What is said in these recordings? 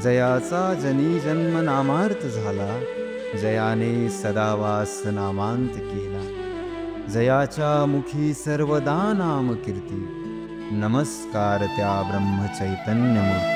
जयाचा जनी जन्म नामार्थ झाला, जयाने सदावास नामांत केला. जयाच्या मुखी सर्वदा नाम कीर्ती, नमस्कार त्या ब्रह्मचैतन्य मूर्ती.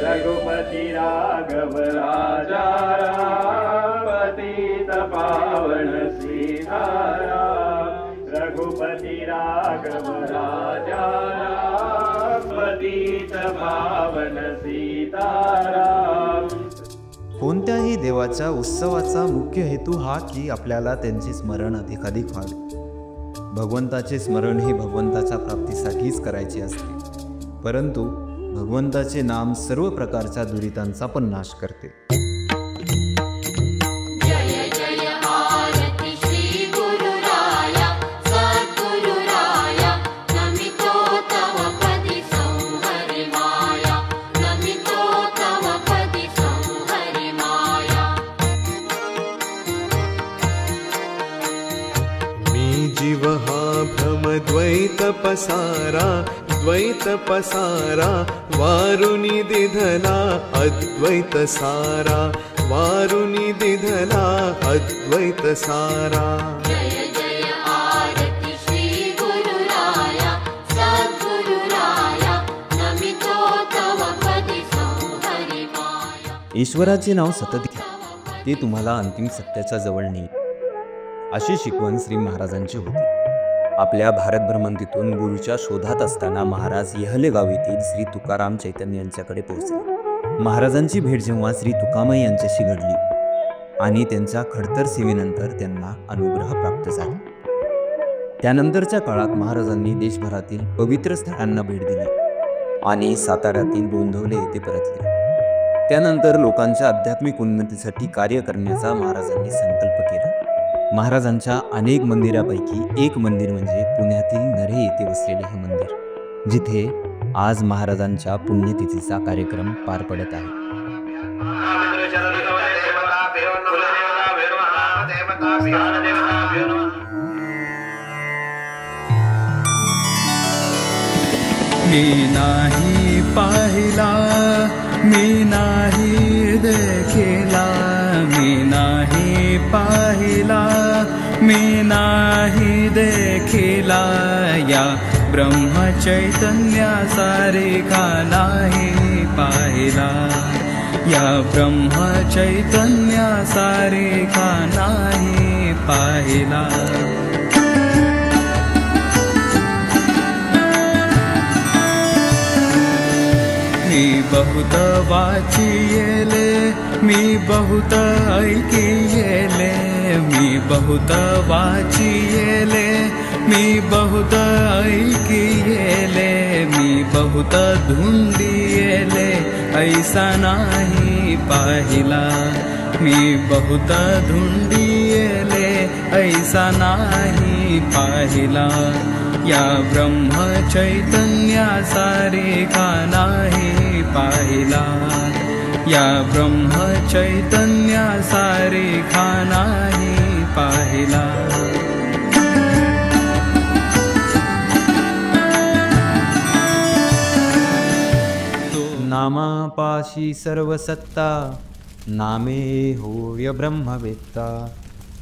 रघुपति राघव राजा राम, पतित पावन सीताराम. रघुपति राघव राजा राम, पतित पावन सीताराम. कोणत्याही देवाच्या उत्सवाचा मुख्य हेतू हा की आपल्याला त्यांचे स्मरण अधिकाधिक व्हावे. भगवंताचे स्मरण हे भगवंताच्या प्राप्तीसाठीच करायचे असते, परंतु भगवंताचे नाम सर्व प्रकारच्या दुरितांचा पण नाश करते. जय जय आरती श्री गुरुराया सद्गुरुराया, नमितो तव पदी संहरि माया, नमितो तव पदी संहरि माया. मी जीव हा भ्रमद्वैत पसारा, द्वैत पसारा वारुनी दिधला अद्वैत सारा, वारुनी दिधला अद्वैत सारा. जय जय आरती श्री गुरुराया सद्गुरुराया, नमितो तव पदी संहरि माया. ईश्वराचे नाव सतत घ्या, ते तुम्हाला अंतिम सत्याच्या जवळ नेईल. अशी शिकवण श्री महाराजांची होती. आपल्या भारत भ्रमंतीतून गुरुच्या शोधात असताना महाराज येहले गावीतील श्री तुकाराम चैतन्य यांच्याकडे पोहोचले. महाराजांची भेट जेव्हा श्री तुकामाई यांच्याशी घडली आणि त्यांच्या खडतर सेवेनंतर त्यांना अनुग्रह प्राप्त झाला. त्यानंतरच्या काळात महाराजांनी देशभरातील पवित्र स्थळांना भेट दिली आणि साताऱ्यातील गोंधवले येथे परतले. त्यानंतर लोकांच्या आध्यात्मिक उन्नतीसाठी कार्य करण्याचा महाराजांनी संकल्प केला. महाराजांच्या अनेक मंदिरापैकी एक मंदिर म्हणजे पुण्यातील नरे येथे वसलेले हे मंदिर, जिथे आज महाराजांच्या पुण्यतिथीचा कार्यक्रम पार पडत आहे. मी नाही पाहिला, मी नाही देखिला, मी नाही पाहिला, मी नाही देखिला, या ब्रह्मचैतन्याचा रेखा नाही पाहिला, या ब्रह्मचैतन्याचा रेखा नाही पाहिला. मी बहुत वाचियेले, मी बहुत ऐकियेले, मी बहुत वाचियेले, मी बहुत ऐकियेले, मी बहुत ढूंढियेले, ऐसा नाही पाहिला, मी बहुत ढूंढियेले, ऐसा नाही पाहिला, या ब्रह्मचैतन्याचा रेखा नाही पाहिला, या ब्रह्मचैतन्याचा रेखा नाही पाहिला. नामापाशी सर्व सत्ता, नामे होय ब्रह्मवेत्ता.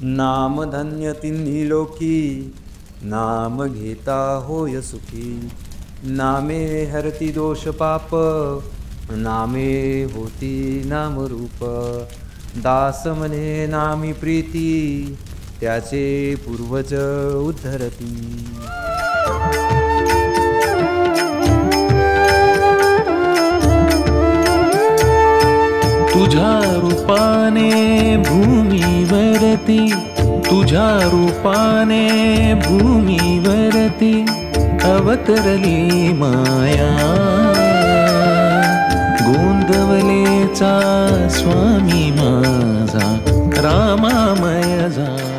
नाम धन्य तिन्ही लोकी, नाम घेता होय सुखी. नामे हरती दोष पाप, नामे होती नामरूप. दास म्हणे नामी प्रीती, त्याचे पूर्वज उद्धरती. तुझ्या रूपाने भूमीवरती, तुझ्या रूपाने भूमीवरती अवतरली माया. गोंदवलेचा स्वामी माझा रामामय झाला.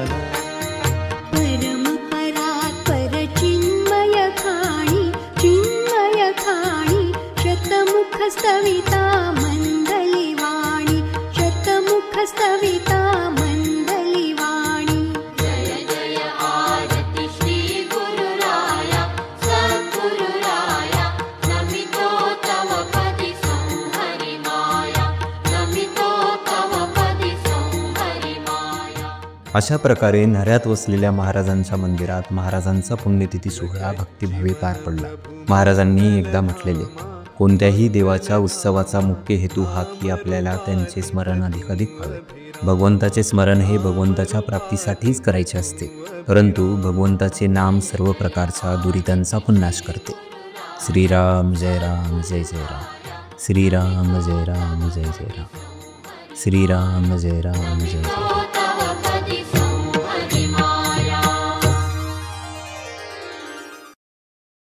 परमपरात्पर चिन्मय खाणी, चिन्मय खाणी, शतमुख स्तविता मंगली वाणी, शतमुख हस्तविता मंदली वाणी जय जय आरती श्री गुरुराया सद्गुरुराया नमितो तव पदि संहरि माया नमितो तव पदि संहरि माया। अशा प्रकारे नऱ्यात वसलेल्या महाराजांच्या मंदिरात महाराजांचा पुण्यतिथी सोहळा भक्तिभावे पार पडला। महाराजांनी एकदा म्हटलेले, कोणत्याही देवाच्या उत्सवाचा मुख्य हेतू हा की आपल्याला त्यांचे स्मरण अधिकाधिक व्हावे। भगवंताचे स्मरण हे भगवंताच्या प्राप्तीसाठीच करायचे असते, परंतु भगवंताचे नाम सर्व प्रकारच्या दुरितांचा पण नाश करते। श्रीराम जय राम जय जय राम, श्रीराम जय राम जय जय राम, श्रीराम जय राम जय जय राम।